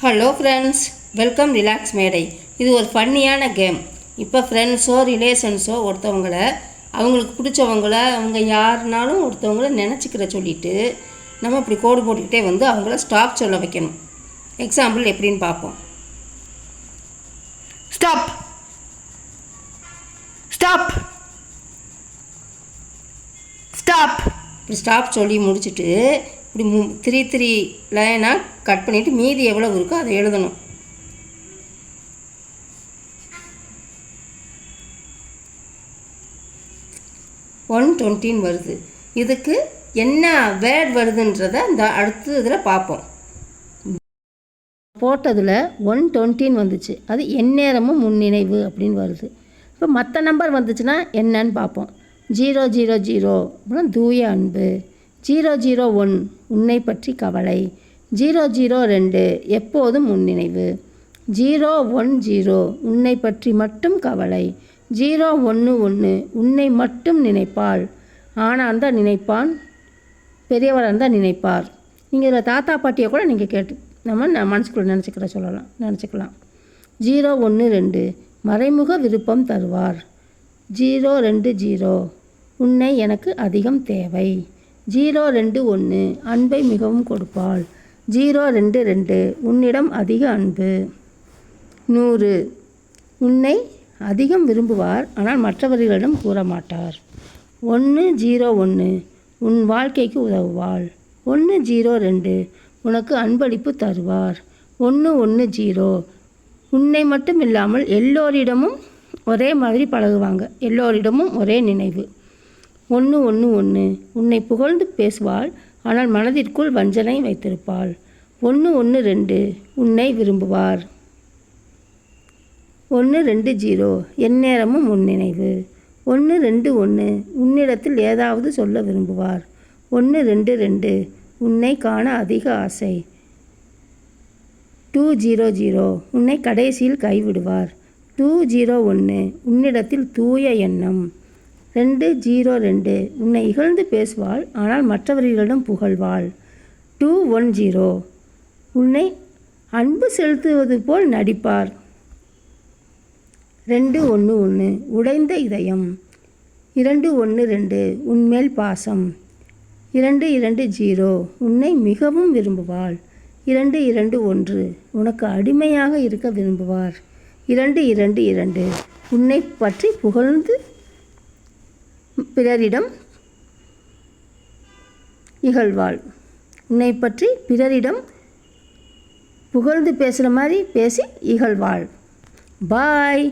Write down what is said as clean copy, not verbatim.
Hello friends, welcome relax மேடை. இது ஒரு ஃபன்னியான கேம். இப்போ ஃப்ரெண்ட்ஸோ ரிலேஷன்ஸோ அவங்களுக்கு பிடிச்சவங்கள அவங்க யாருனாலும் ஒருத்தவங்கள நினச்சிக்கிற சொல்லிவிட்டு நம்ம இப்படி கோடு போட்டுக்கிட்டே வந்து அவங்கள ஸ்டாப் சொல்ல வைக்கணும். எக்ஸாம்பிள் எப்படின்னு பார்ப்போம். Stop, stop, stop. இப்படி ஸ்டாப் சொல்லி முடிச்சுட்டு இப்படி 3 லைனாக கட் பண்ணிவிட்டு மீதி எவ்வளோ இருக்கோ அதை எழுதணும். $120 வருது. இதுக்கு என்ன வேர்ட் வருதுன்றதை இந்த அடுத்த இதில் பார்ப்போம். போட்டதில் 120 வந்துச்சு. அது எந்நேரமும் முன்னினைவு அப்படின்னு வருது. இப்போ மற்ற நம்பர் வந்துச்சுன்னா என்னன்னு பார்ப்போம். 000 அப்படின்னா தூய அன்பு. 001 உன்னை பற்றி கவலை. 002 எப்போதும் முன்னினைவு. 010 உன்னை பற்றி மட்டும் கவலை. 011 உன்னை மட்டும் நினைப்பாள். ஆனால் தான் நினைப்பான், பெரியவராக இருந்தால் நினைப்பார். நீங்கள் இதில் தாத்தா பாட்டியை கூட நீங்கள் கேட்டு நம்ம மனசுக்குள்ளே நினச்சிக்கலாம். 012 மறைமுக விருப்பம் தருவார். 020 உன்னை எனக்கு அதிகம் தேவை. 021 அன்பை மிகவும் கொடுப்பாள். 022 உன்னிடம் அதிக அன்பு. 100 உன்னை அதிகம் விரும்புவார், ஆனால் மற்றவர்களிடம் கூற மாட்டார். 101 உன் வாழ்க்கைக்கு உதவுவாள். 102 உனக்கு அன்பளிப்பு தருவார். 110 உன்னை மட்டும் இல்லாமல் எல்லோரிடமும் ஒரே மாதிரி பழகுவாங்க, எல்லோரிடமும் ஒரே நினைவு. 111 உன்னை புகழ்ந்து பேசுவாள், ஆனால் மனதிற்குள் வஞ்சனை வைத்திருப்பாள். 112 உன்னை விரும்புவார். 120 எந்நேரமும் முன்னினைவு. 121 உன்னிடத்தில் ஏதாவது சொல்ல விரும்புவார். 122 உன்னை காண அதிக ஆசை. 200 உன்னை கடைசியில் கைவிடுவார். 201 உன்னிடத்தில் தூய எண்ணம். 202 உன்னை இகழ்ந்து பேசுவாள், ஆனால் மற்றவர்களிடம் புகழ்வாள். 210 உன்னை அன்பு செலுத்துவது போல் நடிப்பார். 211 உடைந்த இதயம். 212 உன்மேல் பாசம். 220 உன்னை மிகவும் விரும்புவாள். 221 உனக்கு அடிமையாக இருக்க விரும்புவார். 222 உன்னை பற்றி புகழ்ந்து பிறரிடம் இகழ்வாள். உன்னை பற்றி பிறரிடம் புகழ்ந்து பேசுகிற மாதிரி பேசி இகழ்வாள். பாய்.